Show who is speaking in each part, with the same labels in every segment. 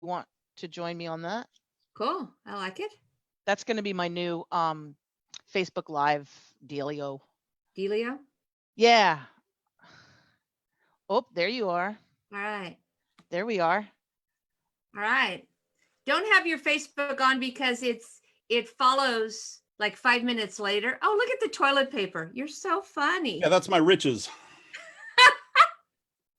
Speaker 1: want to join me on that.
Speaker 2: Cool. I like it.
Speaker 1: That's going to be my new Facebook Live dealio.
Speaker 2: Dealio?
Speaker 1: Yeah. Oh, there you are.
Speaker 2: All right.
Speaker 1: There we are.
Speaker 2: All right. Don't have your Facebook on because it follows like 5 minutes later. Oh, look at the toilet paper. You're so funny.
Speaker 3: Yeah, that's my riches.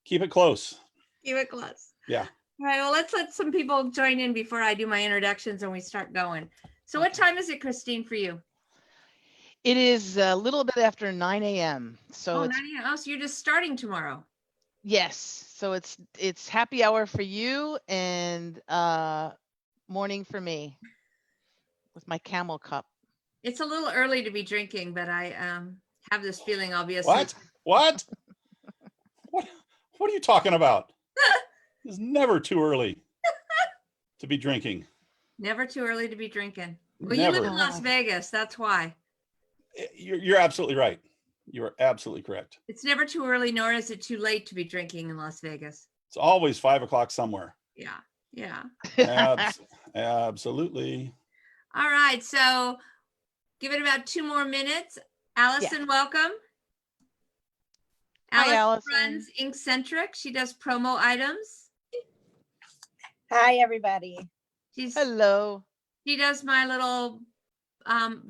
Speaker 3: Keep it close.
Speaker 2: Keep it close.
Speaker 3: Yeah.
Speaker 2: All right. Well, let's let some people join in before I do my introductions and we start going. So what time is it, Christine, for you?
Speaker 1: It is a little bit after 9 a.m. So it's
Speaker 2: 9 a.m. Oh, so you're just starting tomorrow.
Speaker 1: yes. So it's happy hour for you and morning for me with my camel cup.
Speaker 2: It's a little early to be drinking, but I have this feeling I'll be asleep.
Speaker 3: What? What are you talking about? It's never too early to be drinking.
Speaker 2: Never too early to be drinking. Well,
Speaker 3: Never.
Speaker 2: you live in Las Vegas. That's why.
Speaker 3: You're absolutely right. You are absolutely correct.
Speaker 2: It's never too early, nor is it too late to be drinking in Las Vegas.
Speaker 3: It's always 5 o'clock somewhere.
Speaker 2: Yeah. Yeah.
Speaker 3: Absolutely.
Speaker 2: All right. So give it about 2 more minutes. Allison, welcome.
Speaker 1: Hi, Allison.
Speaker 2: Runs Inkcentric. She does promo items.
Speaker 4: Hi, everybody.
Speaker 1: Hello.
Speaker 2: She does my little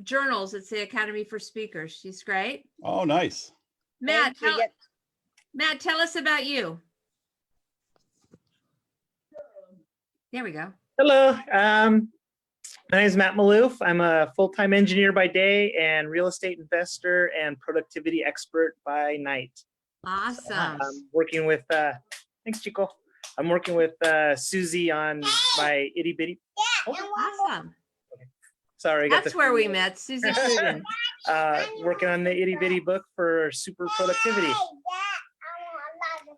Speaker 2: journals. It's the Academy for Speakers. She's great.
Speaker 3: Oh, nice.
Speaker 2: Matt, tell us about you. There we go.
Speaker 5: Hello. My name is Matt Maloof. I'm a full-time engineer by day and real estate investor and productivity expert by night.
Speaker 2: Awesome.
Speaker 5: I'm working with, thanks, Chico. I'm working with Susie on my itty bitty.
Speaker 2: Awesome.
Speaker 5: Okay. Sorry.
Speaker 2: That's where we met, Susie Pruden.
Speaker 5: Working on the itty bitty book for super productivity.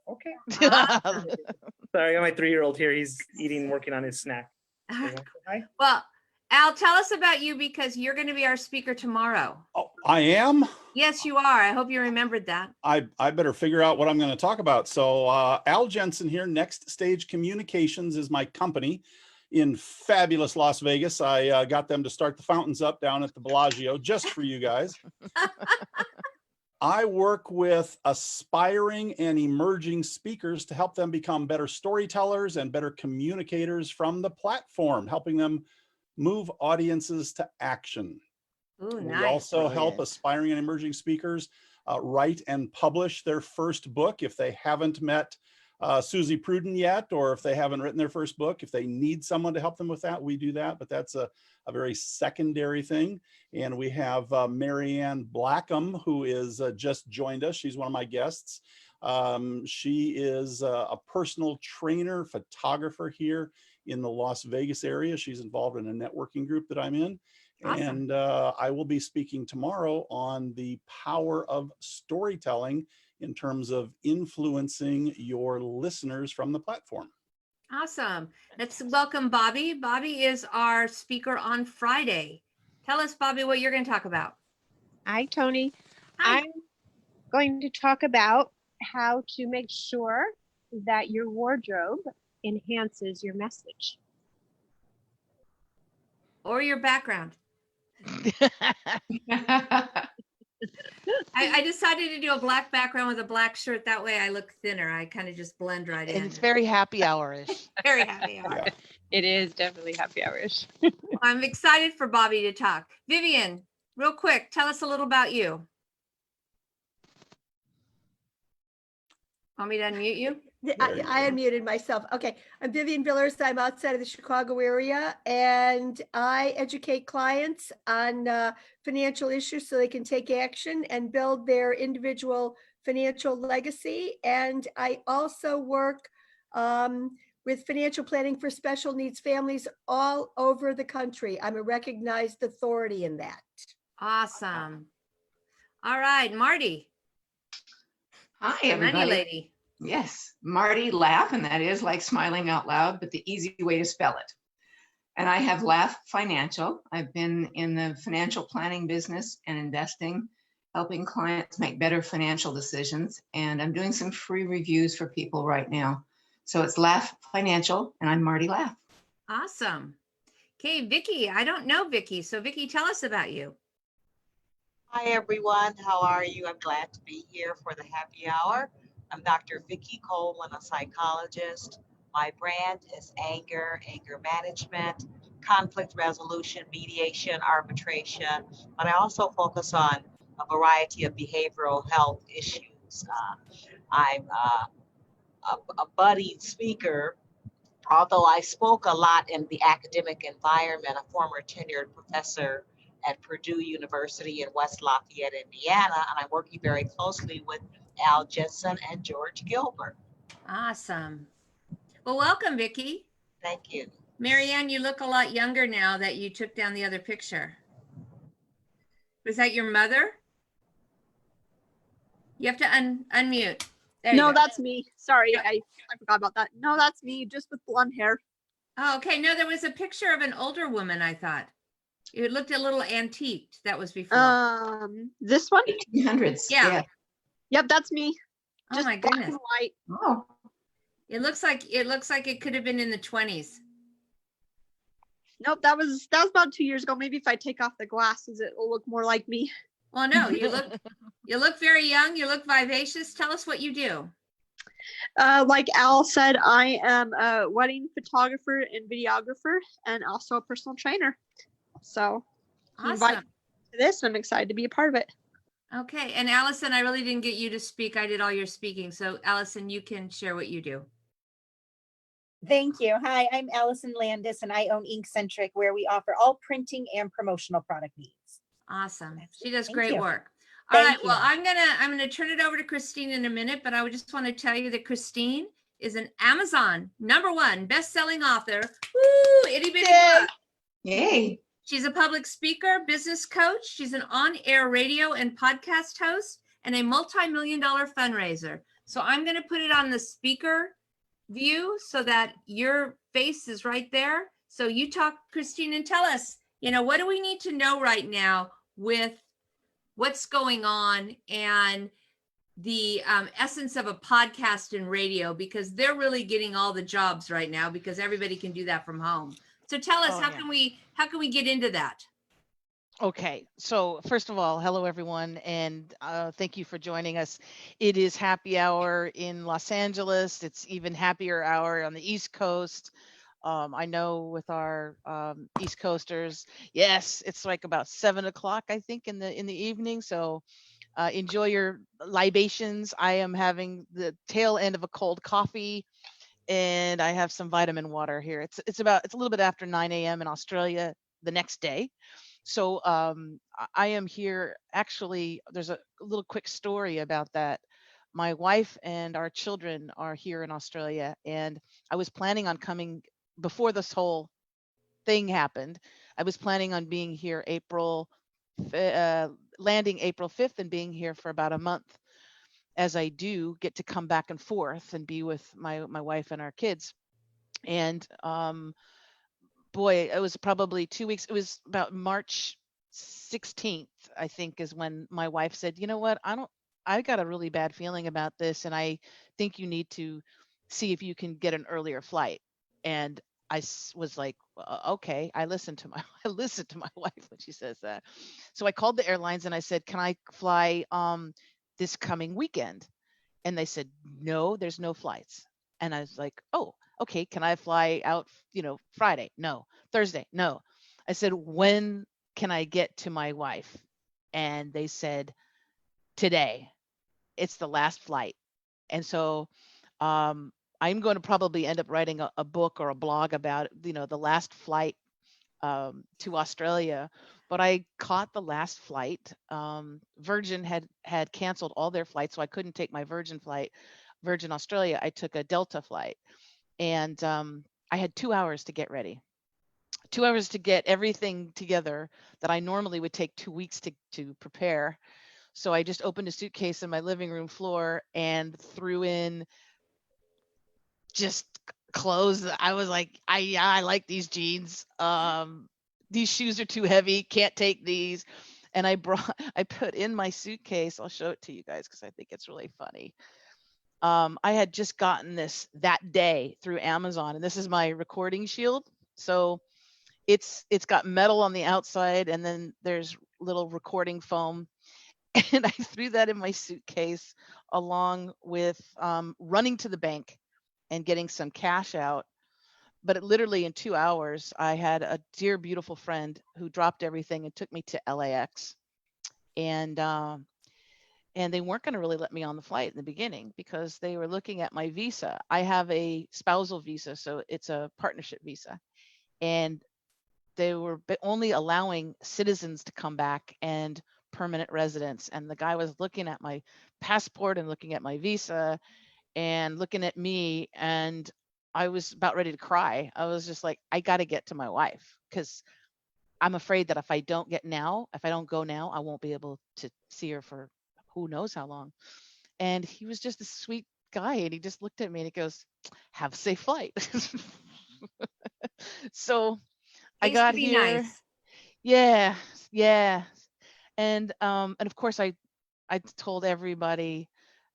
Speaker 5: Okay.
Speaker 2: Awesome.
Speaker 5: Sorry, I got my 3-year-old here. He's working on his snack.
Speaker 2: Well, Al, tell us about you because you're going to be our speaker tomorrow.
Speaker 3: Oh, I am?
Speaker 2: Yes, you are. I hope you remembered that.
Speaker 3: I better figure out what I'm going to talk about. So Al Jensen here, Next Stage Communications is my company in fabulous Las Vegas. I got them to start the fountains up down at the Bellagio just for you guys. I work with aspiring and emerging speakers to help them become better storytellers and better communicators from the platform, helping them move audiences to action.
Speaker 2: Ooh,
Speaker 3: we
Speaker 2: nice.
Speaker 3: also help aspiring and emerging speakers write and publish their first book if they haven't met Susie Pruden yet, or if they haven't written their first book. If they need someone to help them with that, we do that, but that's a very secondary thing. And we have Marianne Blackham, who is just joined us. She's one of my guests. She is a personal trainer, photographer here in the Las Vegas area. She's involved in a networking group that I'm in. Awesome. And I will be speaking tomorrow on the power of storytelling in terms of influencing your listeners from the platform.
Speaker 2: Awesome. Let's welcome Bobby. Bobby is our speaker on Friday. Tell us, Bobby, what you're going to talk about.
Speaker 4: Hi, Tony.
Speaker 2: Hi.
Speaker 4: I'm going to talk about how to make sure that your wardrobe enhances your message.
Speaker 2: Or your background. I decided to do a black background with a black shirt. That way I look thinner. I kind of just blend right in.
Speaker 1: And it's very happy hour-ish.
Speaker 2: Very happy hour.
Speaker 3: Yeah.
Speaker 4: It is definitely happy hour-ish.
Speaker 2: I'm excited for Bobby to talk. Vivian, real quick, tell us a little about you. Want me to unmute you?
Speaker 6: I unmuted myself. Okay, I'm Vivian Villers. I'm outside of the Chicago area, and I educate clients on financial issues so they can take action and build their individual financial legacy. And I also work with financial planning for special needs families all over the country. I'm a recognized authority in that.
Speaker 2: Awesome. All right, Marty.
Speaker 7: Hi, everybody.
Speaker 2: Money lady.
Speaker 7: Yes, Marty Laugh, and that is like smiling out loud, but the easy way to spell it. And I have Laugh Financial. I've been in the financial planning business and investing, helping clients make better financial decisions. And I'm doing some free reviews for people right now. So it's Laugh Financial, and I'm Marty Laugh.
Speaker 2: Awesome. Okay, Vicky, I don't know Vicky. So Vicky, tell us about you.
Speaker 8: Hi, everyone. How are you? I'm glad to be here for the happy hour. I'm Dr. Vicky Coleman, a psychologist. My brand is anger management, conflict resolution, mediation, arbitration, but I also focus on a variety of behavioral health issues. I'm a budding speaker. Although I spoke a lot in the academic environment, a former tenured professor at Purdue University in West Lafayette, Indiana, and I'm working very closely with Al Jensen and George Gilbert.
Speaker 2: Awesome. Well, welcome, Vicky.
Speaker 8: Thank you.
Speaker 2: Marianne, you look a lot younger now that you took down the other picture. Was that your mother? You have to unmute. There you
Speaker 9: No,
Speaker 2: go.
Speaker 9: that's me. Sorry,
Speaker 2: Yep.
Speaker 9: I forgot about that. No, that's me, just with blonde hair.
Speaker 2: Oh, okay. No, there was a picture of an older woman, I thought. It looked a little antiqued. That was before.
Speaker 9: This one?
Speaker 7: 1800s.
Speaker 2: Yeah.
Speaker 9: Yep, that's me.
Speaker 2: Oh
Speaker 9: Just
Speaker 2: my
Speaker 9: black
Speaker 2: goodness.
Speaker 9: and white.
Speaker 7: Oh,
Speaker 2: It looks like it could have been in the 20s.
Speaker 9: Nope, that was about 2 years ago. Maybe if I take off the glasses, it will look more like me.
Speaker 2: Well, no, you look very young. You look vivacious. Tell us what you do.
Speaker 9: Like Al said, I am a wedding photographer and videographer, and also a personal trainer. So he invited
Speaker 2: Awesome.
Speaker 9: me to this, and I'm excited to be a part of it.
Speaker 2: Okay. And Allison, I really didn't get you to speak. I did all your speaking. So Allison, you can share what you do.
Speaker 10: Thank you. Hi, I'm Allison Landis, and I own Inkcentric, where we offer all printing and promotional product needs.
Speaker 2: Awesome. She does
Speaker 10: Thank
Speaker 2: great
Speaker 10: you.
Speaker 2: work. All
Speaker 10: Thank
Speaker 2: right. Well,
Speaker 10: you.
Speaker 2: I'm gonna turn it over to Christine in a minute, but I would just want to tell you that Christine is an Amazon #1 best-selling author. Woo! Itty bitty
Speaker 1: Yay!
Speaker 2: book.
Speaker 7: yay.
Speaker 2: She's a public speaker, business coach. She's an on-air radio and podcast host and a multi-million-dollar fundraiser. So I'm going to put it on the speaker view so that your face is right there. So you talk, Christine, and tell us, what do we need to know right now with what's going on and the essence of a podcast and radio, because they're really getting all the jobs right now because everybody can do that from home. So tell us,
Speaker 1: Oh,
Speaker 2: how
Speaker 1: yeah.
Speaker 2: can we get into that?
Speaker 1: Okay, so first of all, hello everyone, and thank you for joining us. It is happy hour in Los Angeles. It's even happier hour on the East Coast. I know with our East Coasters, yes, it's like about 7 o'clock, I think, in the evening. So enjoy your libations. I am having the tail end of a cold coffee, and I have some vitamin water here. It's a little bit after 9 a.m. in Australia the next day. So I am here. Actually, there's a little quick story about that. My wife and our children are here in Australia, and I was planning on coming before this whole thing happened. I was planning on being here landing April 5th and being here for about a month, as I do get to come back and forth and be with my wife and our kids. And boy, it was probably 2 weeks. It was about March 16th, I think, is when my wife said, "You know what? I got a really bad feeling about this, and I think you need to see if you can get an earlier flight." And was like, "Okay." I listened to my wife when she says that. So I called the airlines and I said, "Can I fly this coming weekend?" And they said, "No, there's no flights." And I was like, "Oh, okay. Can I fly out, Friday? No. Thursday? No." I said, "When can I get to my wife?" And they said, "Today. It's the last flight." And so I'm going to probably end up writing a book or a blog about, the last flight to Australia. But I caught the last flight. Virgin had canceled all their flights, so I couldn't take my Virgin Australia. I took a Delta flight, and I had 2 hours to get ready. 2 hours to get everything together that I normally would take 2 weeks to prepare. So I just opened a suitcase in my living room floor and threw in just clothes. I was like, I like these jeans. These shoes are too heavy. Can't take these. And I put in my suitcase. I'll show it to you guys because I think it's really funny. I had just gotten this that day through Amazon, and this is my recording shield. So it's got metal on the outside, and then there's little recording foam. And I threw that in my suitcase along with running to the bank and getting some cash out. But literally in 2 hours, I had a dear, beautiful friend who dropped everything and took me to LAX. And they weren't going to really let me on the flight in the beginning because they were looking at my visa. I have a spousal visa, so it's a partnership visa. And they were only allowing citizens to come back and permanent residents. And the guy was looking at my passport and looking at my visa and looking at me. And I was about ready to cry. I was just like, I got to get to my wife because I'm afraid that if I don't go now, I won't be able to see her for who knows how long. And he was just a sweet guy. And he just looked at me and he goes, have a safe flight. So I
Speaker 2: Pays to
Speaker 1: got
Speaker 2: be
Speaker 1: here.
Speaker 2: nice.
Speaker 1: Yeah, yeah. And of course I told everybody,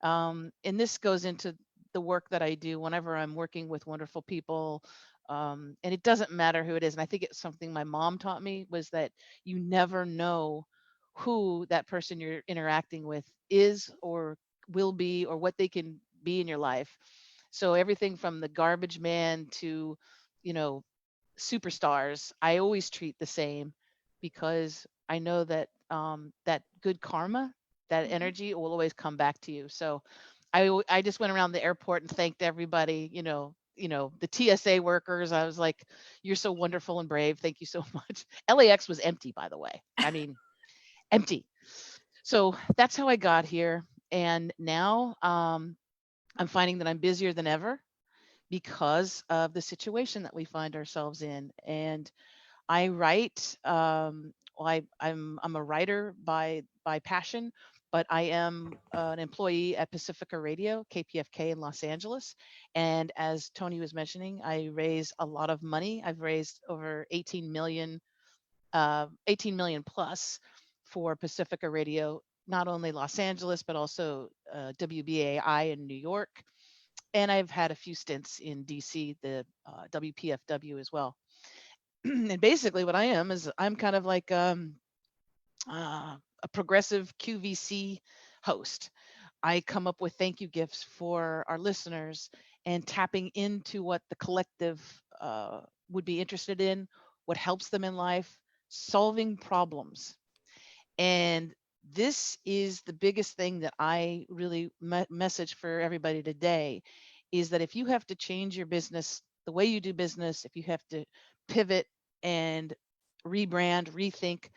Speaker 1: and this goes into the work that I do whenever I'm working with wonderful people. And it doesn't matter who it is. And I think it's something my mom taught me was that you never know who that person you're interacting with is or will be or what they can be in your life. So everything from the garbage man to, you know, superstars, I always treat the same because I know that that good karma, that energy will always come back to you. So I just went around the airport and thanked everybody, the TSA workers. I was like, you're so wonderful and brave. Thank you so much. LAX was empty, by the way. I mean, empty. So that's how I got here. And now I'm finding that I'm busier than ever because of the situation that we find ourselves in. And I write. I'm a writer by passion, but I am an employee at Pacifica Radio, KPFK in Los Angeles. And as Tony was mentioning, I raise a lot of money. I've raised over 18 million plus for Pacifica Radio, not only Los Angeles but also WBAI in New York. And I've had a few stints in DC, the WPFW as well. And basically what I am is I'm kind of like a progressive QVC host. I come up with thank you gifts for our listeners and tapping into what the collective would be interested in, what helps them in life, solving problems. And this is the biggest thing that I really message for everybody today is that if you have to change your business, the way you do business, if you have to pivot and rebrand, rethink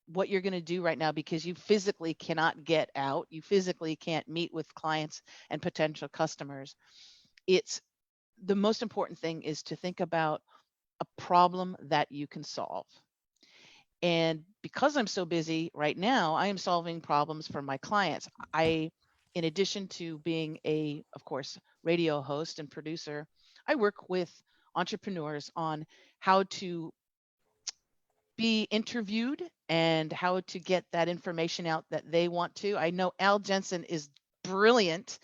Speaker 1: what you're going to do right now because you physically cannot get out, you physically can't meet with clients and potential customers. It's the most important thing is to think about a problem that you can solve. And because I'm so busy right now, I am solving problems for my clients. In addition to being of course, radio host and producer, I work with entrepreneurs on how to be interviewed and how to get that information out that they want to. I know Al Jensen is brilliant,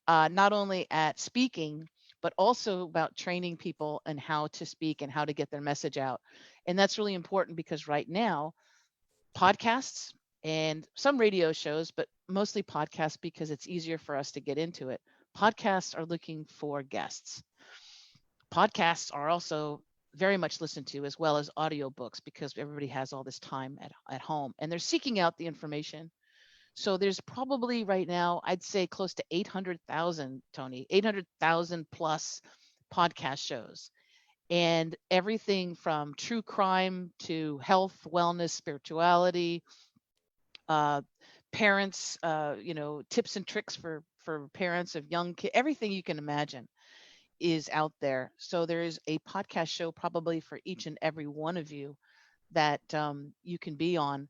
Speaker 1: not only at speaking, but also about training people and how to speak and how to get their message out. And that's really important because right now, podcasts and some radio shows, but mostly podcasts because it's easier for us to get into it. Podcasts are looking for guests. Podcasts are also very much listened to as well as audiobooks because everybody has all this time at home and they're seeking out the information. So there's probably right now, I'd say close to 800,000, Tony, 800,000 plus podcast shows. And everything from true crime to health, wellness, spirituality, uh, parents, tips and tricks for parents of young kids, everything you can imagine is out there. So there is a podcast show probably for each and every one of you that you can be on.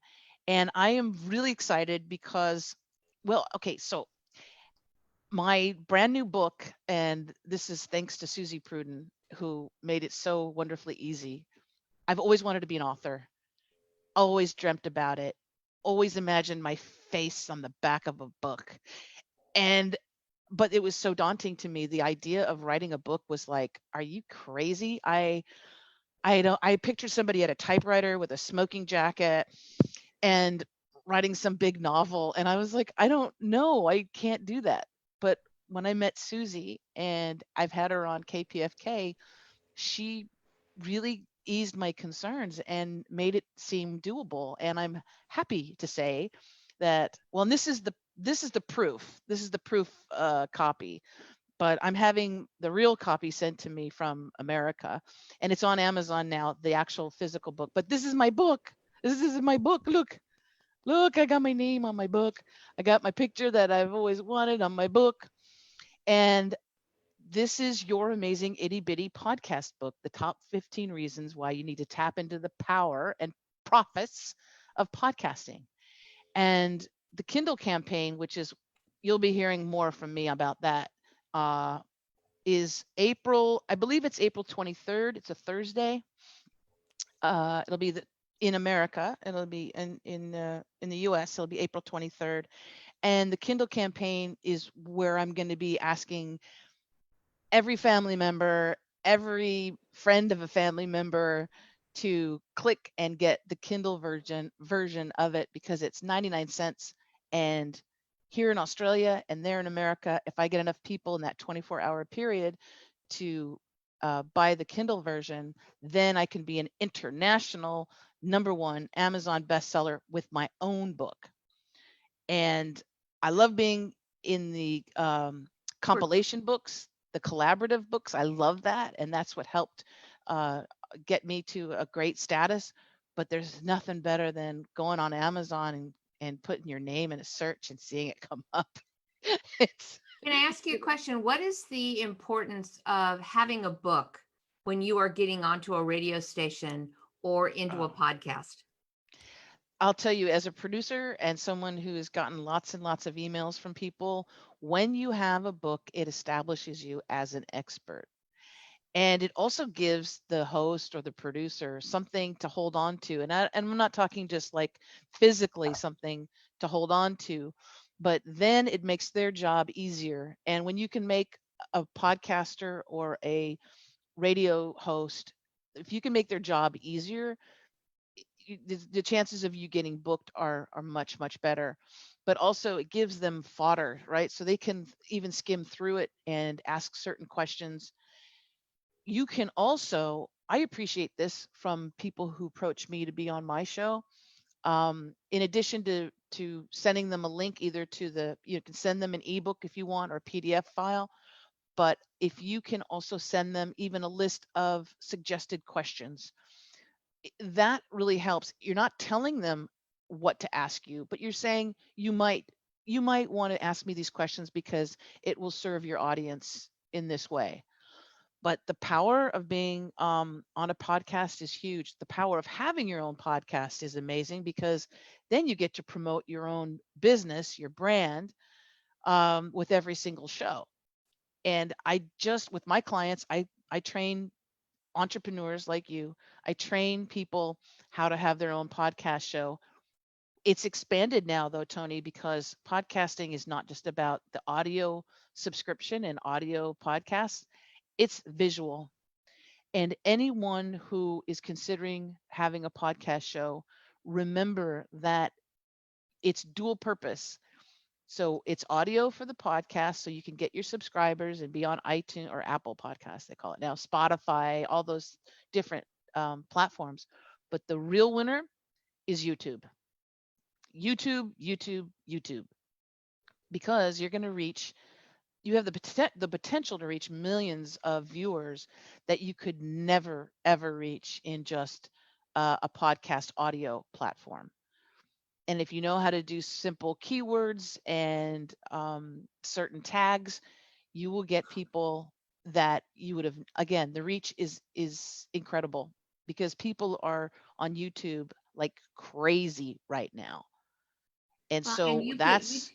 Speaker 1: And I am really excited because, well, okay, so my brand new book, and this is thanks to Susie Pruden, who made it so wonderfully easy. I've always wanted to be an author, always dreamt about it, always imagined my face on the back of a book. But it was so daunting to me. The idea of writing a book was like, are you crazy? I I pictured somebody at a typewriter with a smoking jacket and writing some big novel. And I was like, I don't know, I can't do that. But when I met Susie and I've had her on KPFK, she really eased my concerns and made it seem doable. And I'm happy to say that, well, and this is the proof. This is the proof copy, but I'm having the real copy sent to me from America, and it's on Amazon now, the actual physical book. But this is my book. This is my book. Look, I got my name on my book. I got my picture that I've always wanted on my book. And this is your amazing itty bitty podcast book, the top 15 reasons why you need to tap into the power and profits of podcasting. And the Kindle campaign, which is, you'll be hearing more from me about that, is April, I believe it's April 23rd. It's a Thursday. It'll be in America. It'll be in the US. It'll be April 23rd. And the Kindle campaign is where I'm going to be asking every family member, every friend of a family member to click and get the Kindle version of it, because it's 99 cents. And here in Australia and there in America, if I get enough people in that 24-hour period to buy the Kindle version, then I can be an international #1 Amazon bestseller with my own book. And I love being in the compilation books, the collaborative books. I love that. And that's what helped get me to a great status. But there's nothing better than going on Amazon and putting your name in a search and seeing it come up. It's
Speaker 2: Can I ask you a question? What is the importance of having a book when you are getting onto a radio station or into a podcast?
Speaker 1: I'll tell you, as a producer and someone who has gotten lots and lots of emails from people, when you have a book, it establishes you as an expert. And it also gives the host or the producer something to hold on to. And I'm not talking just like physically something to hold on to, but then it makes their job easier. And when you can make a podcaster or a radio host, if you can make their job easier, the chances of you getting booked are much, much better. But also it gives them fodder, right? So they can even skim through it and ask certain questions. You can also, I appreciate this from people who approach me to be on my show. In addition to sending them a link either to you can send them an ebook if you want, or a PDF file. But if you can also send them even a list of suggested questions, that really helps. You're not telling them what to ask you, but you're saying you might want to ask me these questions because it will serve your audience in this way. But the power of being on a podcast is huge. The power of having your own podcast is amazing, because then you get to promote your own business, your brand, with every single show. And with my clients, I train entrepreneurs like you. I train people how to have their own podcast show. It's expanded now though, Tony, because podcasting is not just about the audio subscription and audio podcasts, it's visual. And anyone who is considering having a podcast show, remember that it's dual purpose. So it's audio for the podcast, so you can get your subscribers and be on iTunes or Apple Podcasts, they call it now, Spotify, all those different platforms. But the real winner is YouTube. YouTube, because you're going to reach, you have the potential to reach millions of viewers that you could never, ever reach in just a podcast audio platform. And if you know how to do simple keywords and certain tags, you will get people that you would have, again, the reach is incredible, because people are on YouTube like crazy right now. And
Speaker 2: Well,
Speaker 1: so
Speaker 2: and
Speaker 1: that's,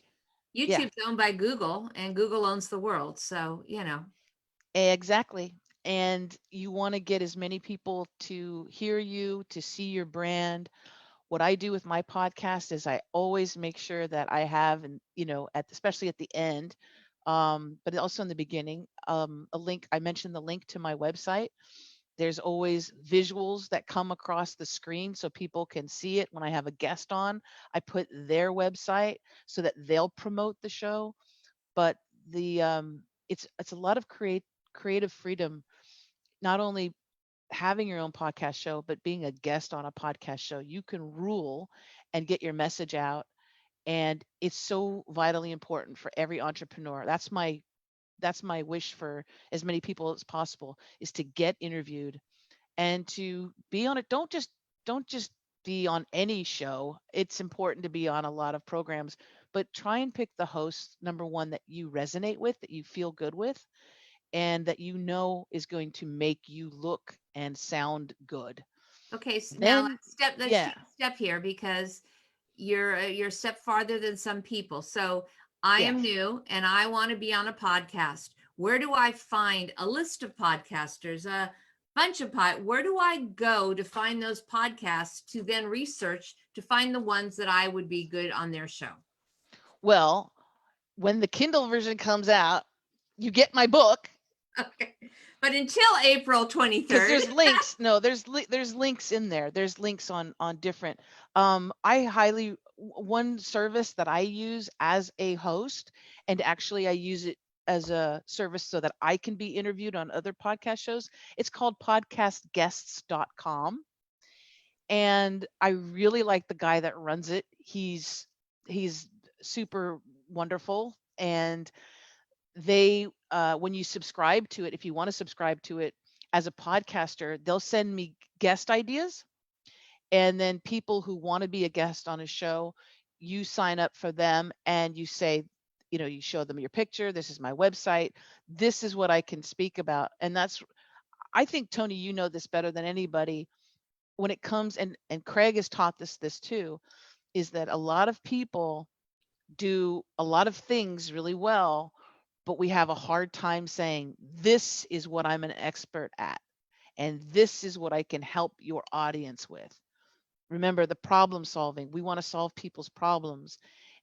Speaker 1: yeah,
Speaker 2: YouTube's owned by Google, and Google owns the world. So,
Speaker 1: exactly. And you want to get as many people to hear you, to see your brand. What I do with my podcast is I always make sure that I have, and especially at the end, but also in the beginning, a link. I mentioned the link to my website, There's always visuals that come across the screen so people can see it when I have a guest on. I put their website so that they'll promote the show. But it's a lot of creative freedom, not only having your own podcast show, but being a guest on a podcast show. You can rule and get your message out. And it's so vitally important for every entrepreneur. That's my wish for as many people as possible, is to get interviewed and to be on it. Don't just be on any show. It's important to be on a lot of programs, but try and pick the host, number one, that you resonate with, that you feel good with, and that you know is going to make you look and sound good.
Speaker 2: Okay, so now
Speaker 1: Then,
Speaker 2: let's
Speaker 1: yeah,
Speaker 2: take a step here, because you're a step farther than some people. So I am
Speaker 1: yes.
Speaker 2: new and I want to be on a podcast. Where do I find a list of podcasters, a bunch of where do I go to find those podcasts to then research to find the ones that I would be good on their show?
Speaker 1: Well, when the Kindle version comes out, you get my book.
Speaker 2: Okay. But until April
Speaker 1: Because
Speaker 2: 23rd,
Speaker 1: there's links. No, there's links in there. There's links on different. I highly one service that I use as a host, and actually I use it as a service so that I can be interviewed on other podcast shows. It's called podcastguests.com, and I really like the guy that runs it. He's super wonderful, and they when you subscribe to it, if you want to subscribe to it as a podcaster, they'll send me guest ideas, and then people who want to be a guest on a show, you sign up for them and you say, you show them your picture, this is my website, this is what I can speak about. And that's, I think, Tony, you know this better than anybody, when it comes, and Craig has taught this too, is that a lot of people do a lot of things really well, but we have a hard time saying, this is what I'm an expert at, and this is what I can help your audience with. Remember the problem solving. We want to solve people's problems.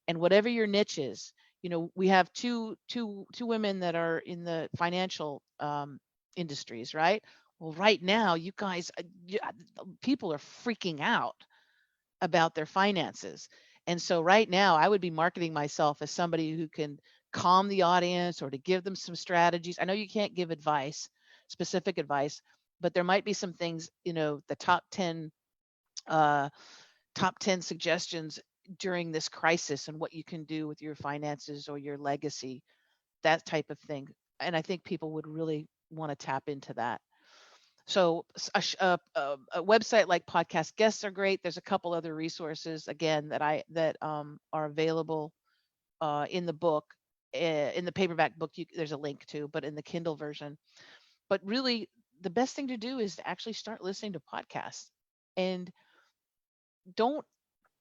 Speaker 1: And whatever your niche is, we have two women that are in the financial industries, right? Well, right now, you guys, people are freaking out about their finances. And so right now, I would be marketing myself as somebody who can calm the audience or to give them some strategies. I know you can't give advice, specific advice, but there might be some things, the uh, top 10 suggestions during this crisis and what you can do with your finances or your legacy, that type of thing. And I think people would really want to tap into that. So a website like Podcast Guests are great. There's a couple other resources, again, that are available in the book. In the paperback book, there's a link to, but in the Kindle version. But really, the best thing to do is to actually start listening to podcasts, and don't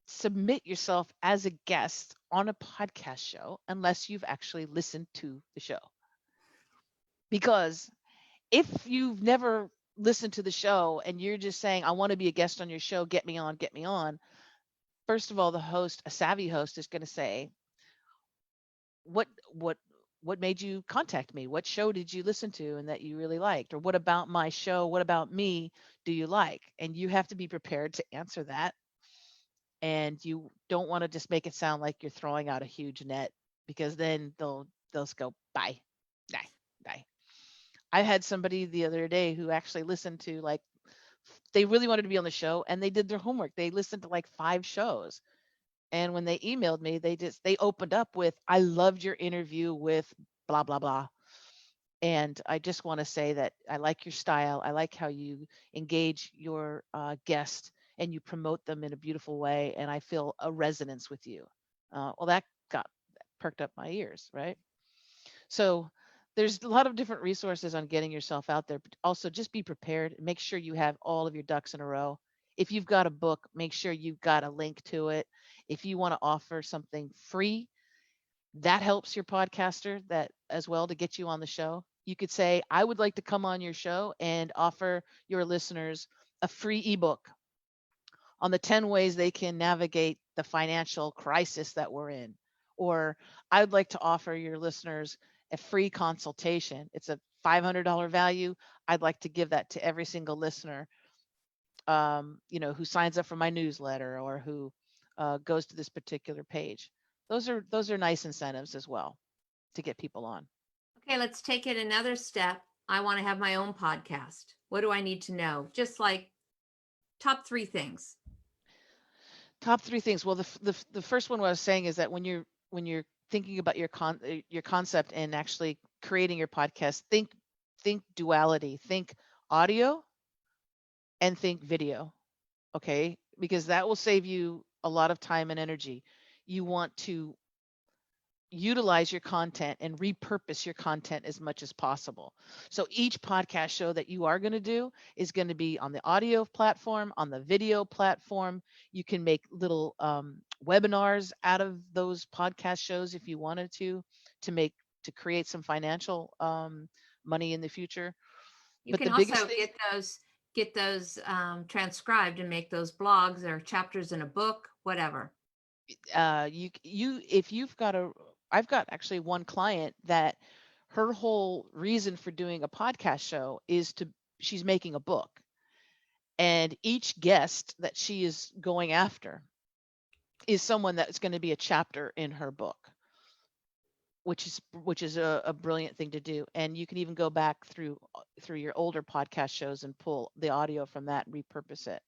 Speaker 1: submit yourself as a guest on a podcast show unless you've actually listened to the show. Because if you've never listened to the show and you're just saying, I want to be a guest on your show, get me on, first of all, the host, a savvy host, is going to say, what made you contact me? What show did you listen to and that you really liked? Or what about my show? What about me do you like? And you have to be prepared to answer that. And you don't want to just make it sound like you're throwing out a huge net, because then they'll just go, bye. Bye. I had somebody the other day who actually listened to, like, they really wanted to be on the show and they did their homework. They listened to like 5 shows. And when they emailed me, they opened up with, I loved your interview with blah, blah, blah. And I just want to say that I like your style. I like how you engage your guest and you promote them in a beautiful way. And I feel a resonance with you. Well, that perked up my ears, right? So there's a lot of different resources on getting yourself out there, but also just be prepared. Make sure you have all of your ducks in a row. If you've got a book, make sure you've got a link to it. If you want to offer something free, that helps your podcaster that as well to get you on the show. You could say, I would like to come on your show and offer your listeners a free ebook on the 10 ways they can navigate the financial crisis that we're in. Or I would like to offer your listeners a free consultation. It's a $500 value, I'd like to give that to every single listener, who signs up for my newsletter or who goes to this particular page. Those are nice incentives as well to get people on.
Speaker 2: Okay, let's take it another step. I want to have my own podcast. What do I need to know? Just like top 3 things.
Speaker 1: Top 3 things. Well, the first one what I was saying is that when you're thinking about your concept and actually creating your podcast, think duality, think audio and think video. Okay? Because that will save you a lot of time and energy. You want to utilize your content and repurpose your content as much as possible. So each podcast show that you are going to do is going to be on the audio platform, on the video platform. You can make little webinars out of those podcast shows if you wanted to create some financial money in the future.
Speaker 2: You
Speaker 1: But
Speaker 2: can
Speaker 1: the biggest
Speaker 2: also
Speaker 1: thing,
Speaker 2: get those transcribed and make those blogs or chapters in a book, whatever.
Speaker 1: if you've got I've got actually one client that her whole reason for doing a podcast show is she's making a book, and each guest that she is going after is someone that's going to be a chapter in her book, which is a brilliant thing to do. And you can even go back through your older podcast shows and pull the audio from that and repurpose it.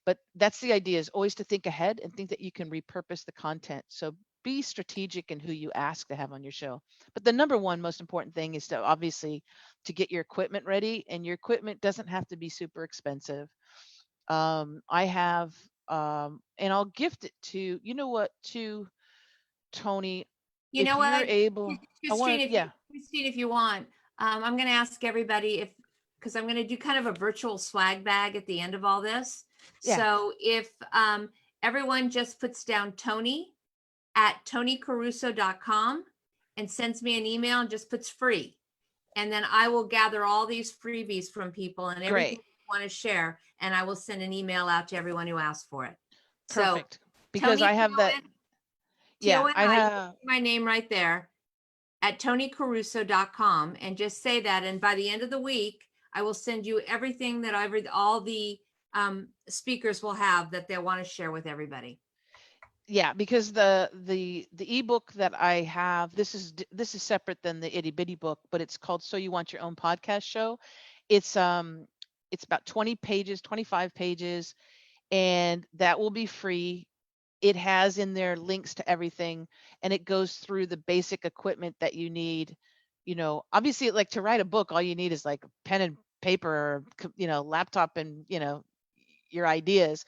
Speaker 1: But that's the idea, is always to think ahead and think that you can repurpose the content. So be strategic in who you ask to have on your show. But the number one most important thing is to obviously to get your equipment ready, and your equipment doesn't have to be super expensive. I have, and I'll gift it to Tony,
Speaker 2: You
Speaker 1: if
Speaker 2: know
Speaker 1: you're
Speaker 2: what,
Speaker 1: able.
Speaker 2: Christine,
Speaker 1: Yeah,
Speaker 2: if you want, I'm going to ask everybody because I'm going to do kind of a virtual swag bag at the end of all this.
Speaker 1: Yeah.
Speaker 2: So if everyone just puts down Tony at tonycaruso.com and sends me an email and just puts free. And then I will gather all these freebies from people and everything
Speaker 1: great,
Speaker 2: you want to share. And I will send an email out to everyone who asked for it.
Speaker 1: perfect.
Speaker 2: So
Speaker 1: Because
Speaker 2: Tony,
Speaker 1: I have that. Yeah, I have.
Speaker 2: my name right there at tonycaruso.com and just say that. And by the end of the week, I will send you everything that all the speakers will have that they want to share with everybody.
Speaker 1: Yeah, because the ebook that I have, this is separate than the itty bitty book, but it's called So You Want Your Own Podcast Show. It's about 20 pages, 25 pages, and that will be free. It has in there links to everything, and it goes through the basic equipment that you need. Obviously, like, to write a book, all you need is like pen and paper, or laptop, and your ideas.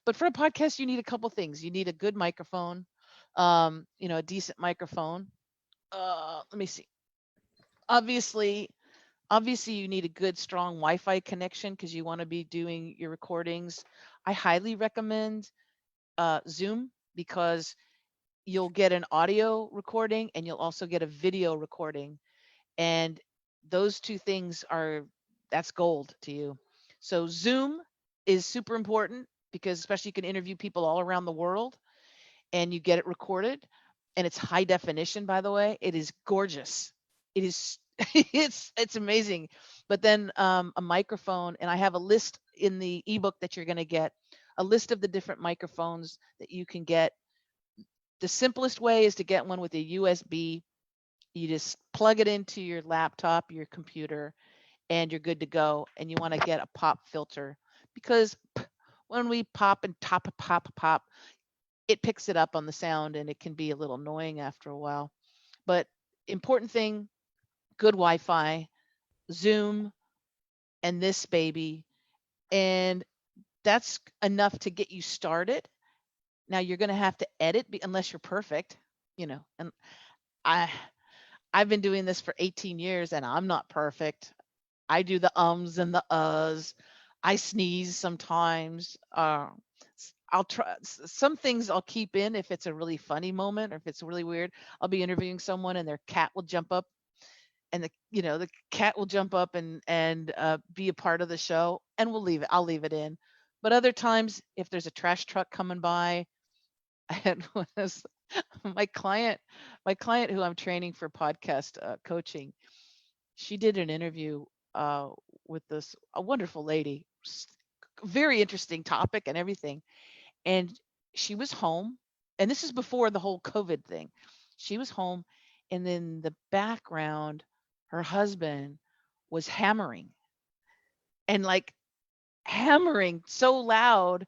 Speaker 1: But for a podcast, you need a couple things. You need a good microphone, a decent microphone. Let me see. Obviously, you need a good, strong Wi-Fi connection because you want to be doing your recordings. I highly recommend Zoom, because you'll get an audio recording and you'll also get a video recording. And those two things that's gold to you. So Zoom is super important, because especially you can interview people all around the world and you get it recorded, and it's high definition, by the way. It is gorgeous. It is it's amazing. But then a microphone, and I have a list in the ebook that you're going to get, a list of the different microphones that you can get. The simplest way is to get one with a USB. You just plug it into your laptop, your computer, and you're good to go. And you want to get a pop filter, because when we pop and pop, it picks it up on the sound, and it can be a little annoying after a while. But important thing, good Wi-Fi, Zoom, and this baby. And that's enough to get you started. Now you're going to have to edit, unless you're perfect, and I've been doing this for 18 years and I'm not perfect. I do the ums and the uhs. I sneeze sometimes. I'll try some things. I'll keep in if it's a really funny moment, or if it's really weird. I'll be interviewing someone and their cat will jump up, and the cat will jump up and be a part of the show, and I'll leave it in. But other times, if there's a trash truck coming by, I had my client who I'm training for podcast coaching. she did an interview with this a wonderful lady, very interesting topic and everything. And she was home, and this is before the whole COVID thing. She was home, and then the background, her husband was hammering, and like hammering so loud.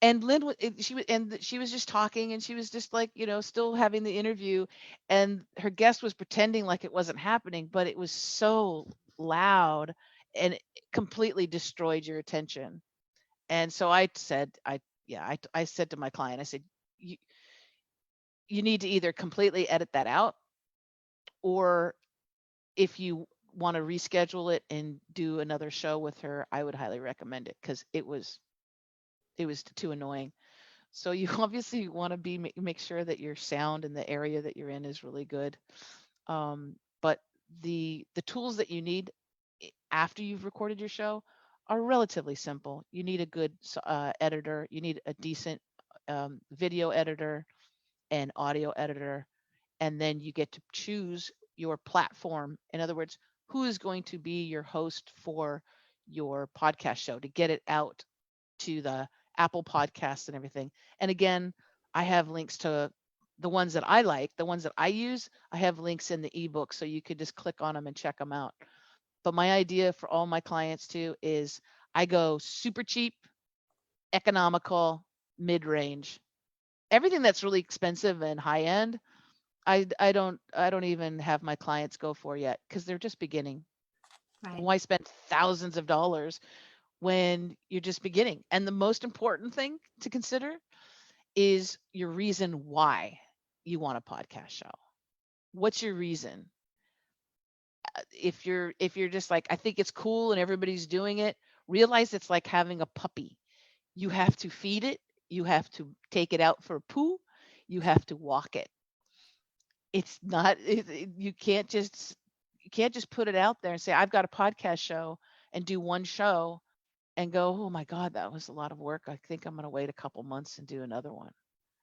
Speaker 1: And Lynn was she was just talking, and she was just like, still having the interview, and her guest was pretending like it wasn't happening, but it was so loud, and it completely destroyed your attention. And so I said to my client, I said, you, you need to either completely edit that out, or if you want to reschedule it and do another show with her, I would highly recommend it, because it was too annoying. So you obviously want to make sure that your sound in the area that you're in is really good. But the tools that you need after you've recorded your show are relatively simple. You need a good editor. You need a decent video editor and audio editor, and then you get to choose your platform. In other words, who is going to be your host for your podcast show to get it out to the Apple Podcasts and everything. And again, I have links to the ones that I like, the ones that I use. I have links in the ebook, so you could just click on them and check them out. But my idea for all my clients too is I go super cheap, economical, mid-range. Everything that's really expensive and high end, I don't even have my clients go for yet, because they're just beginning.
Speaker 2: Right.
Speaker 1: Why spend thousands of dollars when you're just beginning? And the most important thing to consider is your reason why you want a podcast show. What's your reason? If you're just like, I think it's cool and everybody's doing it, realize it's like having a puppy. You have to feed it, you have to take it out for a poo, you have to walk it. It's not you can't just put it out there and say, I've got a podcast show, and do one show and go, oh my God, that was a lot of work. I think I'm going to wait a couple months and do another one.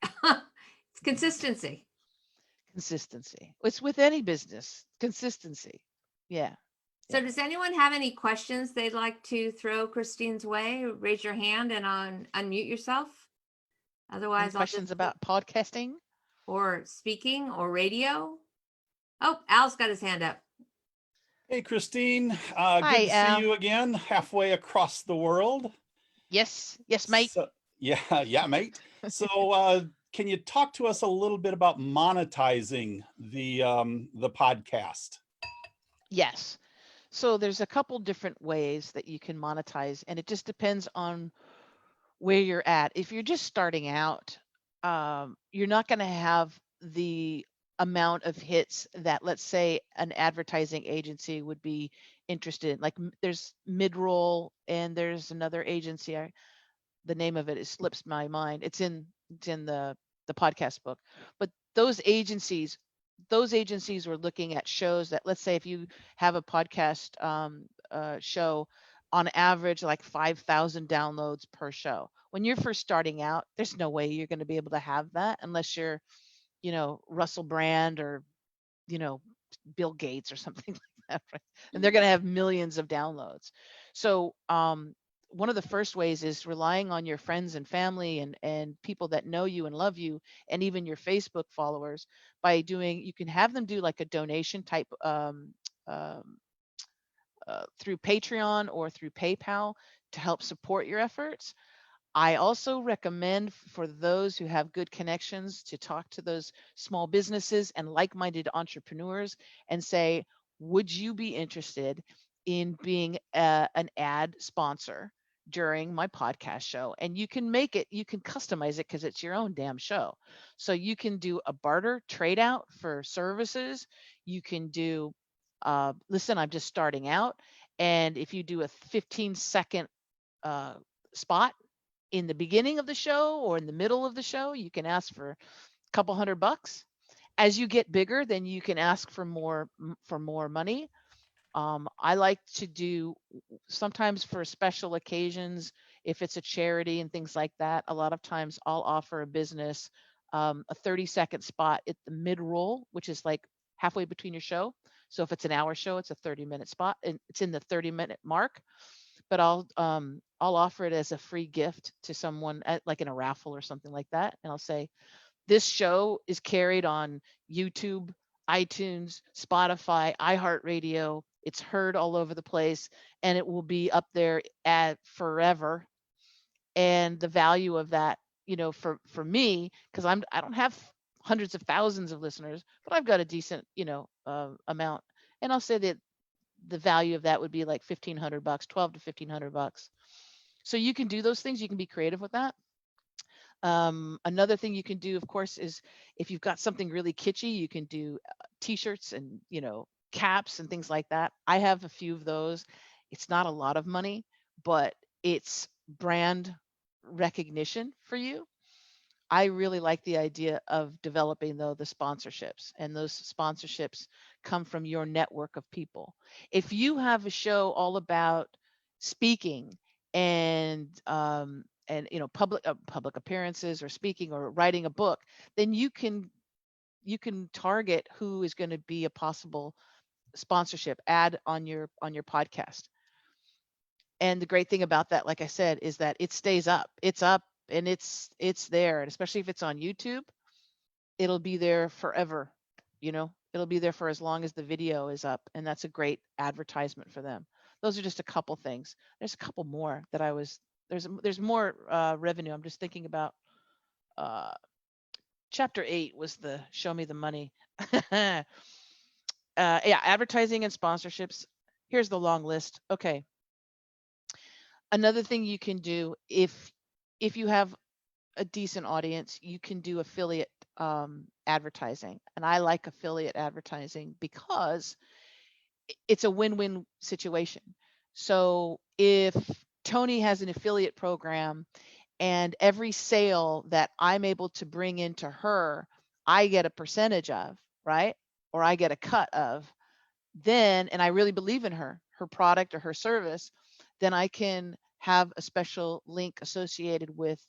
Speaker 2: It's consistency.
Speaker 1: Consistency. It's with any business. Consistency. Yeah.
Speaker 2: So does anyone have any questions they'd like to throw Christine's way? Raise your hand and unmute yourself.
Speaker 1: Any
Speaker 2: Otherwise,
Speaker 1: questions about podcasting?
Speaker 2: or speaking or radio. Oh, Al's got his hand up.
Speaker 3: Hey, Christine.
Speaker 1: Hi,
Speaker 3: Good to
Speaker 1: Al.
Speaker 3: see you again, halfway across the world.
Speaker 1: Yes, mate.
Speaker 3: So, yeah, mate. So, can you talk to us a little bit about monetizing the podcast?
Speaker 1: Yes. So there's a couple different ways that you can monetize, and it just depends on where you're at. If you're just starting out, you're not going to have the amount of hits that, let's say, an advertising agency would be interested in. Like there's Midroll, and there's another agency. The name of it slips my mind. It's in the podcast book. But those agencies were looking at shows that, let's say, if you have a podcast show, on average like 5,000 downloads per show. When you're first starting out, there's no way you're going to be able to have that unless you're, Russell Brand, or Bill Gates or something like that, right? And they're going to have millions of downloads. So one of the first ways is relying on your friends and family, and people that know you and love you, and even your Facebook followers, you can have them do like a donation type um, through Patreon or through PayPal to help support your efforts. I also recommend for those who have good connections to talk to those small businesses and like-minded entrepreneurs and say, would you be interested in being an ad sponsor during my podcast show? And you can customize it, because it's your own damn show. So you can do a barter trade out for services. You can do, listen, I'm just starting out. And if you do a 15-second spot in the beginning of the show or in the middle of the show, you can ask for a couple $100. As you get bigger, then you can ask for more money. I like to do sometimes for special occasions, if it's a charity and things like that. A lot of times I'll offer a business a 30-second spot at the mid roll, which is like halfway between your show. So if it's an hour show, it's a 30-minute spot and it's in the 30-minute mark. But I'll offer it as a free gift to someone at, like in a raffle or something like that. And I'll say, this show is carried on YouTube, iTunes, Spotify, iHeartRadio. It's heard all over the place and it will be up there at forever. And the value of that, for me, because I don't have hundreds of thousands of listeners, but I've got a decent, amount. And I'll say that the value of that would be like $1,500, 12 to $1,500. So you can do those things. You can be creative with that. Another thing you can do, of course, is if you've got something really kitschy, you can do t-shirts and, caps and things like that. I have a few of those. It's not a lot of money, but it's brand recognition for you. I really like the idea of developing though the sponsorships, and those sponsorships come from your network of people. If you have a show all about speaking and public appearances or speaking or writing a book, then you can target who is going to be a possible sponsorship ad on your podcast. And the great thing about that, like I said, is that it stays up. It's up and it's there. And especially if it's on YouTube, it'll be there forever. It'll be there for as long as the video is up. And that's a great advertisement for them. Those are just a couple things. There's a couple more that there's more revenue. I'm just thinking about chapter 8 was the show me the money. Yeah, advertising and sponsorships. Here's the long list. Okay. Another thing you can do if you have a decent audience, you can do affiliate advertising. And I like affiliate advertising because it's a win-win situation. So if Tony has an affiliate program and every sale that I'm able to bring into her, I get a percentage of, right? Or I get a cut of, then, and I really believe in her product or her service, then I can have a special link associated with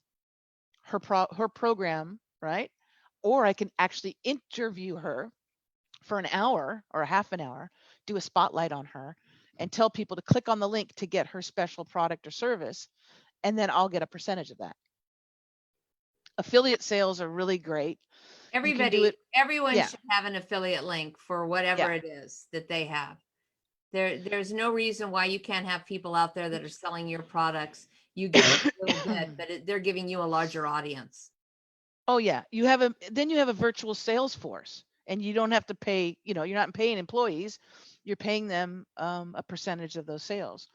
Speaker 1: her program, right? Or I can actually interview her for an hour or a half an hour, do a spotlight on her, and tell people to click on the link to get her special product or service, and then I'll get a percentage of that. Affiliate sales are really great.
Speaker 2: Everyone
Speaker 1: Yeah.
Speaker 2: should have an affiliate link for whatever it is that they have. There's no reason why you can't have people out there that are selling your products. You get a little bit, but they're giving you a larger audience.
Speaker 1: Oh yeah, then you have a virtual sales force, and you don't have to pay. You're not paying employees; you're paying them a percentage of those sales.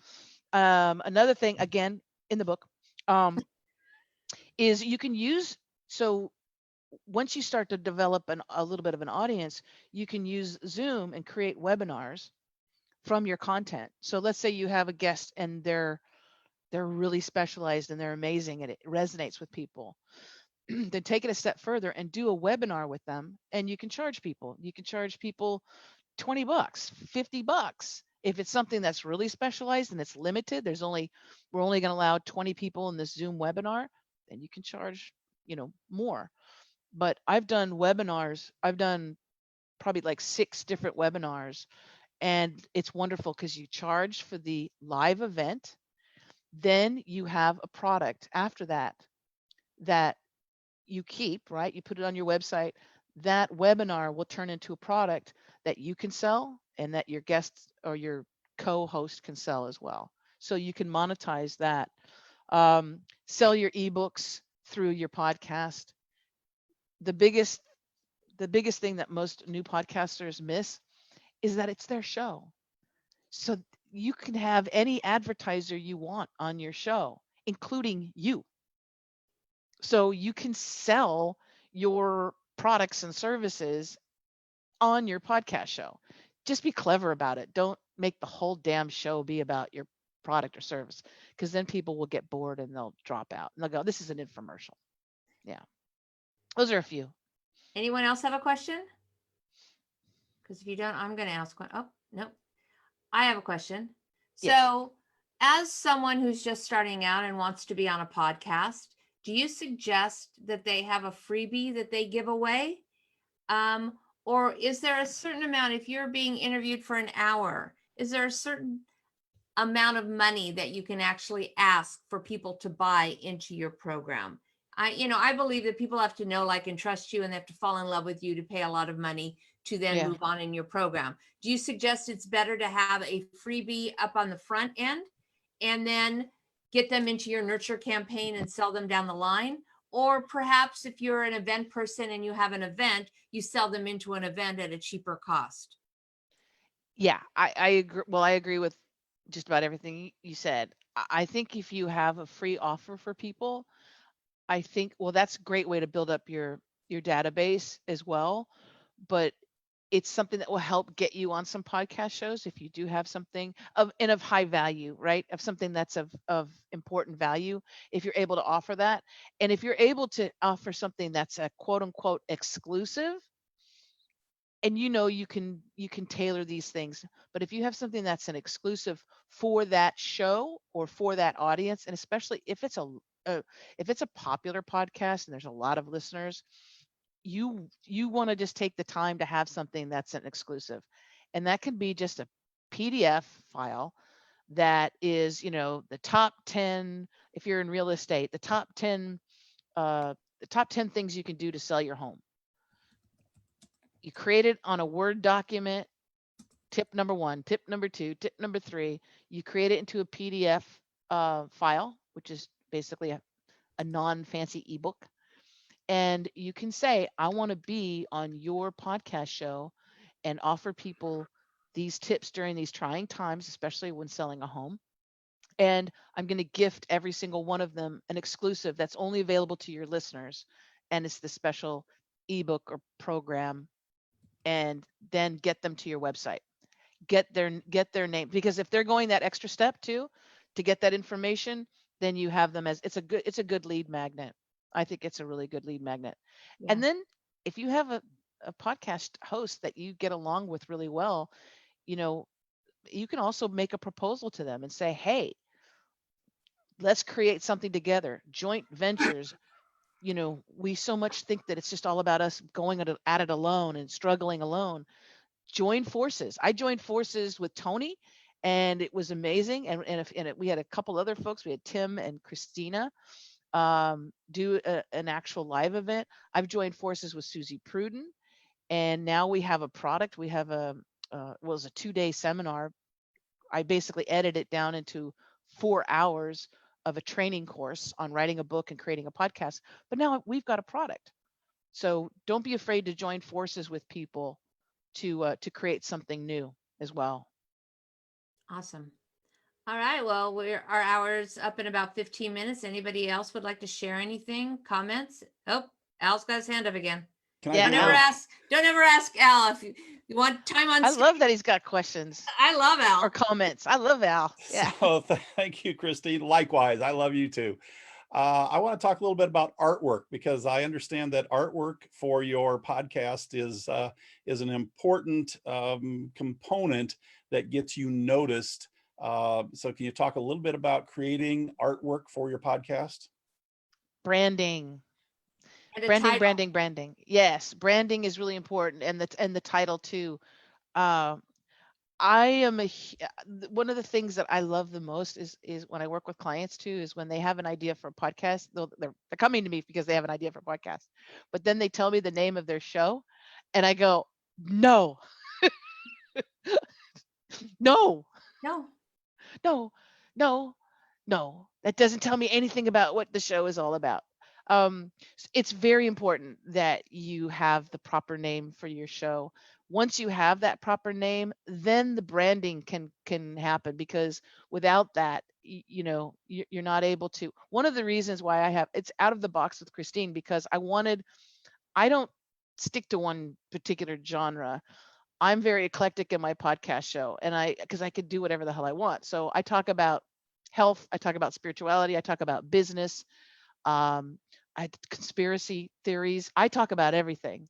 Speaker 1: Another thing, again, in the book, is you can use. So once you start to develop a little bit of an audience, you can use Zoom and create webinars from your content. So let's say you have a guest and they're really specialized and they're amazing and it resonates with people. Then take it a step further and do a webinar with them, and you can charge people. You can charge people $20, $50. If it's something that's really specialized and it's limited, we're only going to allow 20 people in this Zoom webinar, then you can charge, more. But I've done webinars. I've done probably like 6 different webinars, and it's wonderful because you charge for the live event. Then you have a product after that you keep, right? You put it on your website. That webinar will turn into a product that you can sell and that your guests or your co-host can sell as well. So you can monetize that. Sell your ebooks through your podcast. The biggest thing that most new podcasters miss is that it's their show. So you can have any advertiser you want on your show, including you. So you can sell your products and services on your podcast show. Just be clever about it. Don't make the whole damn show be about your product or service, because then people will get bored and they'll drop out and they'll go, this is an infomercial. Yeah. Those are a few.
Speaker 2: Anyone else have a question? Because if you don't, I'm going to ask one. Oh, no. I have a question.
Speaker 1: Yes.
Speaker 2: So as someone who's just starting out and wants to be on a podcast, do you suggest that they have a freebie that they give away? Or is there a certain amount, if you're being interviewed for an hour, is there a certain amount of money that you can actually ask for people to buy into your program? I believe that people have to know, like, and trust you, and they have to fall in love with you to pay a lot of money to then
Speaker 1: Yeah.
Speaker 2: move on in your program. Do you suggest it's better to have a freebie up on the front end and then get them into your nurture campaign and sell them down the line? Or perhaps if you're an event person and you have an event, you sell them into an event at a cheaper cost?
Speaker 1: Yeah, I agree. Well, I agree with just about everything you said. I think if you have a free offer for people, I think, well, that's a great way to build up your database as well. But it's something that will help get you on some podcast shows if you do have something of high value, right? Of something that's of important value, if you're able to offer that. And if you're able to offer something that's a quote unquote exclusive, and you can tailor these things. But if you have something that's an exclusive for that show or for that audience, and especially if it's a popular podcast and there's a lot of listeners, you want to just take the time to have something that's an exclusive. And that can be just a PDF file that is, the top 10, if you're in real estate, the top 10 things you can do to sell your home. You create it on a Word document. Tip number 1, tip number 2, tip number 3. You create it into a PDF file, which is basically a non-fancy ebook. And you can say, I want to be on your podcast show and offer people these tips during these trying times, especially when selling a home. And I'm going to gift every single one of them an exclusive that's only available to your listeners. And it's the special ebook or program. And then get them to your website. Get their name, because if they're going that extra step too to get that information, then you have them as it's a good lead magnet. I think it's a really good lead magnet.
Speaker 2: Yeah.
Speaker 1: And then if you have a podcast host that you get along with really well, you know, you can also make a proposal to them and say, hey, let's create something together, joint ventures. We so much think that it's just all about us going at it alone and struggling alone. Join forces. I joined forces with Tony, and it was amazing. We had a couple other folks. We had Tim and Christina do an actual live event. I've joined forces with Susie Pruden, and now we have a product. We have it was a 2-day seminar. I basically edited it down into 4 hours of a training course on writing a book and creating a podcast. But now we've got a product. So don't be afraid to join forces with people to create something new as well.
Speaker 2: Awesome. All right. Well, our hour's up in about 15 minutes. Anybody else would like to share anything? Comments? Oh, Al's got his hand up again.
Speaker 3: Can
Speaker 1: Yeah,
Speaker 3: I do
Speaker 2: Don't ever
Speaker 3: that?
Speaker 2: ask Al if you want time on
Speaker 1: I
Speaker 2: stage.
Speaker 1: love that he's got questions
Speaker 2: I love Al.
Speaker 1: or comments. I love Al. Yeah.
Speaker 3: So thank you, Christine. Likewise, I love you too. I want to talk a little bit about artwork, because I understand that artwork for your podcast is an important component that gets you noticed. So can you talk a little bit about creating artwork for your podcast?
Speaker 1: Branding.
Speaker 2: And a
Speaker 1: Branding,
Speaker 2: title.
Speaker 1: branding. Yes, branding is really important, and the title too. Uh, I am one of the things that I love the most is when I work with clients too, is when they have an idea for a podcast. They're coming to me because they have an idea for a podcast, but then they tell me the name of their show, and I go, no, no,
Speaker 2: No.
Speaker 1: no, no, no. That doesn't tell me anything about what the show is all about. It's very important that you have the proper name for your show. Once you have that proper name, then the branding can happen, because without that, you're not able to. One of the reasons why it's out of the box with Christine, because I don't stick to one particular genre. I'm very eclectic in my podcast show, and because I could do whatever the hell I want. So I talk about health, I talk about spirituality, I talk about business, um, conspiracy theories. I talk about everything.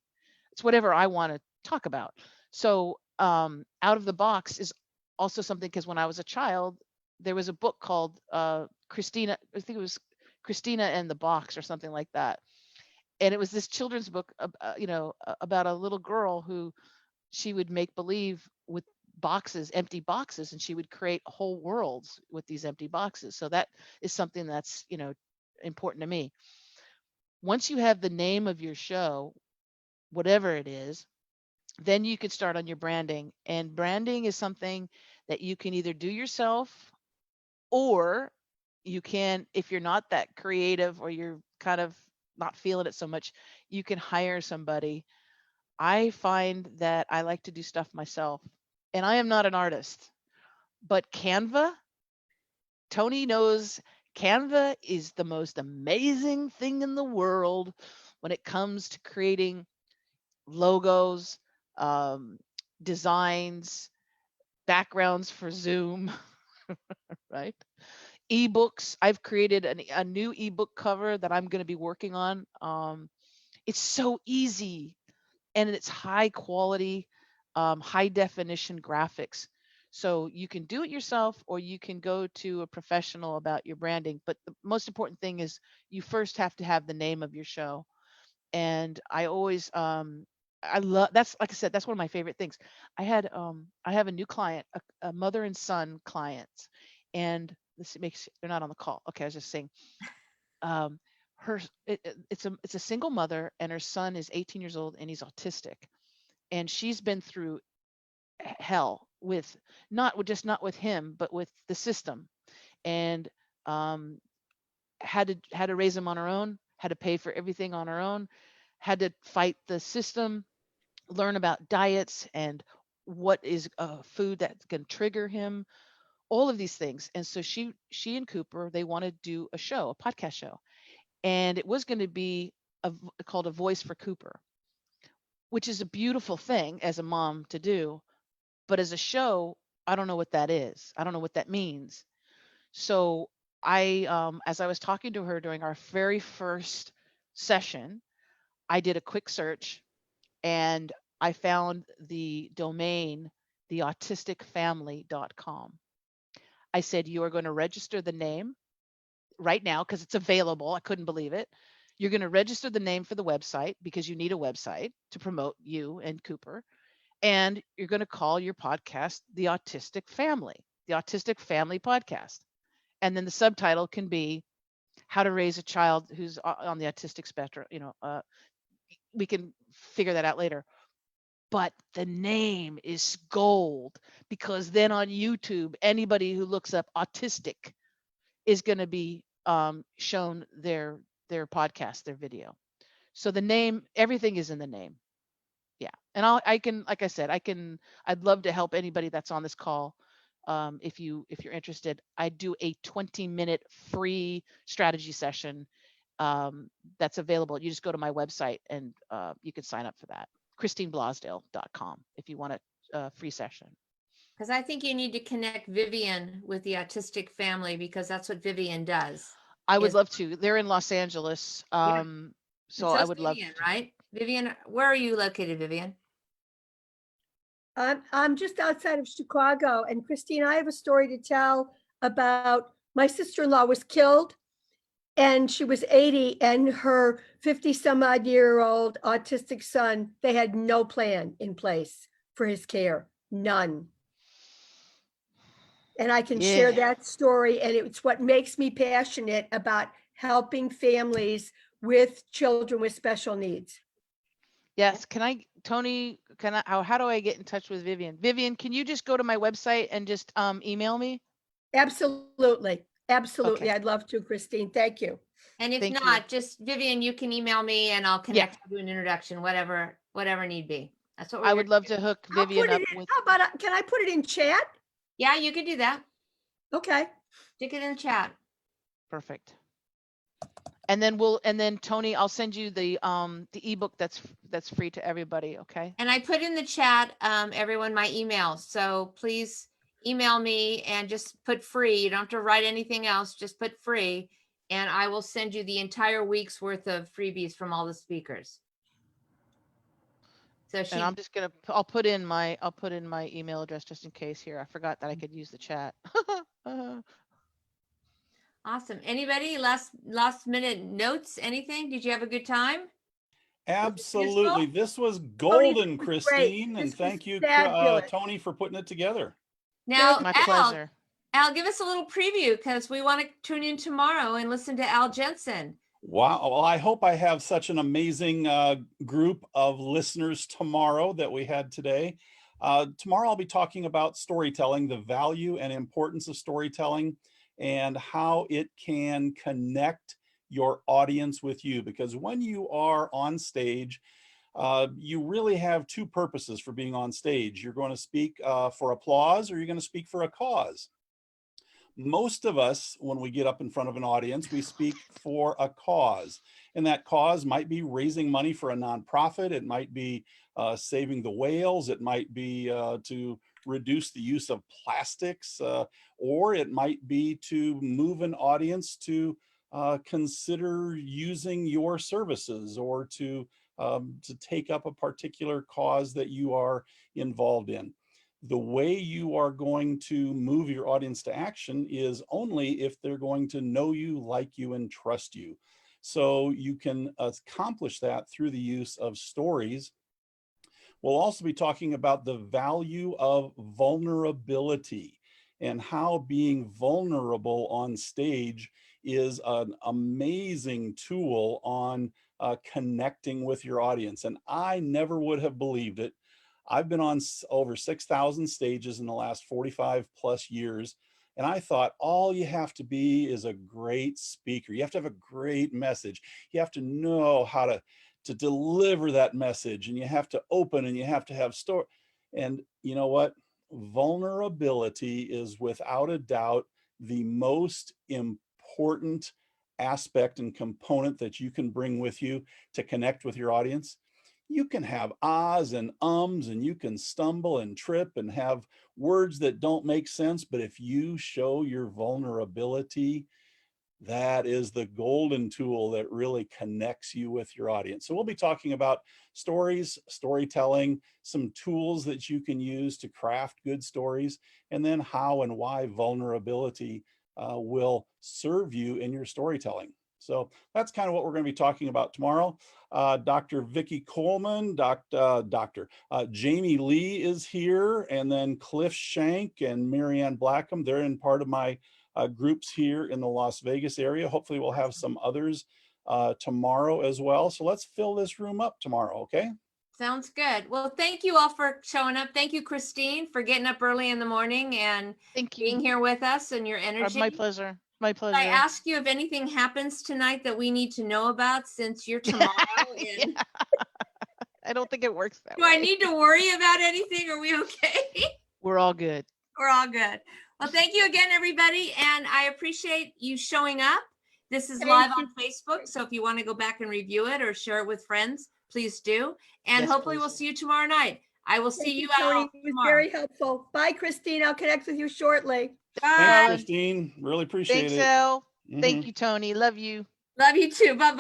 Speaker 1: It's whatever I want to talk about. So out of the box is also something, because when I was a child, there was a book called Christina. I think it was Christina and the Box or something like that. And it was this children's book, about a little girl who she would make believe with boxes, empty boxes, and she would create whole worlds with these empty boxes. So that is something that's, important to me. Once you have the name of your show, whatever it is, then you could start on your branding. And branding is something that you can either do yourself, or you can, if you're not that creative or you're kind of not feeling it so much, you can hire somebody. I find that I like to do stuff myself, and I am not an artist, but Canva, Tony knows Canva is the most amazing thing in the world when it comes to creating logos, um, designs, backgrounds for Zoom, right? Ebooks. I've created a new ebook cover that I'm going to be working on. It's so easy, and it's high quality, high definition graphics. So you can do it yourself, or you can go to a professional about your branding. But the most important thing is you first have to have the name of your show. And I always, I love, that's, like I said, that's one of my favorite things. I have a new client, a mother and son client, and this makes, they're not on the call. Okay, I was just saying, um, it's a single mother, and her son is 18 years old, and he's autistic, and she's been through hell with, not with him, but with the system, and um, had to raise him on her own, had to pay for everything on her own, had to fight the system, learn about diets and what is food that can trigger him, all of these things. And so she and Cooper, they want to do a show, a podcast show, and it was going to be called A Voice for Cooper, which is a beautiful thing as a mom to do, but as a show, I don't know what that is. I don't know what that means. So as I was talking to her during our very first session, I did a quick search, and I found the domain, theautisticfamily.com. I said, you are going to register the name right now because it's available. I couldn't believe it. You're going to register the name for the website because you need a website to promote you and Cooper. And you're going to call your podcast The Autistic Family, The Autistic Family Podcast. And then the subtitle can be how to raise a child who's on the autistic spectrum. We can figure that out later. But the name is gold, because then on YouTube, anybody who looks up autistic is going to be shown their podcast, their video. So the name, everything is in the name. Yeah. And I can, like I said, I'd love to help anybody that's on this call. If you're interested, I do a 20-minute free strategy session that's available. You just go to my website, and you can sign up for that. ChristineBlosdale.com if you want a free session.
Speaker 2: Because I think you need to connect Vivian with the autistic family, because that's what Vivian does.
Speaker 1: I would love to. They're in Los Angeles.
Speaker 2: Yeah.
Speaker 1: So I would love
Speaker 2: Vivian,
Speaker 1: to.
Speaker 2: right? Vivian, where are you located, Vivian?
Speaker 6: I'm just outside of Chicago, and Christine, I have a story to tell about my sister-in-law was killed, and she was 80, and her 50 some odd year old autistic son, they had no plan in place for his care, none. And I can share that story, and it's what makes me passionate about helping families with children with special needs.
Speaker 1: Yes. Tony, how do I get in touch with Vivian? Vivian, can you just go to my website and just email me?
Speaker 6: Absolutely. Absolutely.
Speaker 1: Okay.
Speaker 6: I'd love to, Christine. Thank you.
Speaker 2: And if
Speaker 1: Thank
Speaker 2: not,
Speaker 1: you.
Speaker 2: just Vivian, you can email me and I'll connect you to an introduction, whatever need be. That's what
Speaker 1: I would love to hook Vivian up with.
Speaker 6: How about, can I put it in chat?
Speaker 2: Yeah, you could do that.
Speaker 6: Okay.
Speaker 2: Stick it in the chat.
Speaker 1: Perfect. And then Tony, I'll send you the ebook that's free to everybody. Okay.
Speaker 2: And I put in the chat, everyone, my email. So please email me and just put free. You don't have to write anything else. Just put free, and I will send you the entire week's worth of freebies from all the speakers. So
Speaker 1: and I'm just gonna, I'll put in my email address just in case here. I forgot that I could use the chat.
Speaker 2: Awesome. Anybody last minute notes? Anything? Did you have a good time?
Speaker 3: Absolutely. This was
Speaker 6: Tony,
Speaker 3: golden,
Speaker 6: this was great.
Speaker 3: Christine, and
Speaker 6: This was
Speaker 3: thank you,
Speaker 6: fabulous.
Speaker 3: Tony, for putting it together.
Speaker 2: Now,
Speaker 1: My
Speaker 2: Al,
Speaker 1: pleasure.
Speaker 2: Al, give us a little preview because we want to tune in tomorrow and listen to Al Jensen.
Speaker 3: Wow. Well, I hope I have such an amazing group of listeners tomorrow that we had today. Tomorrow, I'll be talking about storytelling, the value and importance of storytelling, and how it can connect your audience with you. Because when you are on stage, you really have two purposes for being on stage. You're going to speak for applause, or you're going to speak for a cause. Most of us, when we get up in front of an audience, we speak for a cause. And that cause might be raising money for a nonprofit. It might be saving the whales. It might be to reduce the use of plastics, or it might be to move an audience to consider using your services, or to take up a particular cause that you are involved in. The way you are going to move your audience to action is only if they're going to know you, like you, and trust you. So you can accomplish that through the use of stories. We'll also be talking about the value of vulnerability and how being vulnerable on stage is an amazing tool on connecting with your audience. And I never would have believed it. I've been on over 6,000 stages in the last 45 plus years. And I thought all you have to be is a great speaker. You have to have a great message. You have to know how to deliver that message, and you have to open, and you have to have story. And you know what? Vulnerability is without a doubt the most important aspect and component that you can bring with you to connect with your audience. You can have ahs and ums, and you can stumble and trip and have words that don't make sense. But if you show your vulnerability, that is the golden tool that really connects you with your audience. So we'll be talking about stories, storytelling, some tools that you can use to craft good stories, and then how and why vulnerability will serve you in your storytelling. So that's kind of what we're going to be talking about tomorrow. Dr. Vicki Coleman, Jamie Lee is here, and then Cliff Shank and Marianne Blackham. They're in part of my groups here in the Las Vegas area. Hopefully we'll have some others tomorrow as well. So let's fill this room up tomorrow, okay?
Speaker 2: Sounds good. Well, thank you all for showing up. Thank you, Christine, for getting up early in the morning and being here with us and your energy.
Speaker 1: My pleasure. My pleasure.
Speaker 2: I ask you if anything happens tonight that we need to know about, since you're tomorrow. And
Speaker 1: Yeah. I don't think it works that
Speaker 2: do
Speaker 1: way.
Speaker 2: I need to worry about anything? Are we okay?
Speaker 1: We're all good.
Speaker 2: We're all good. Well, thank you again, everybody. And I appreciate you showing up. This is live on Facebook. So if you want to go back and review it or share it with friends, please do. And
Speaker 1: Yes,
Speaker 2: hopefully
Speaker 1: please.
Speaker 2: we'll see you tomorrow night. I will see you
Speaker 6: Tony,
Speaker 2: out
Speaker 6: it was
Speaker 2: tomorrow.
Speaker 6: very helpful. Bye, Christine. I'll connect with you shortly.
Speaker 2: Bye.
Speaker 3: Thanks, Christine. Really appreciate
Speaker 1: Thanks,
Speaker 3: it.
Speaker 1: Elle. Thank you, Tony. Love you.
Speaker 2: Love you too. Bye-bye.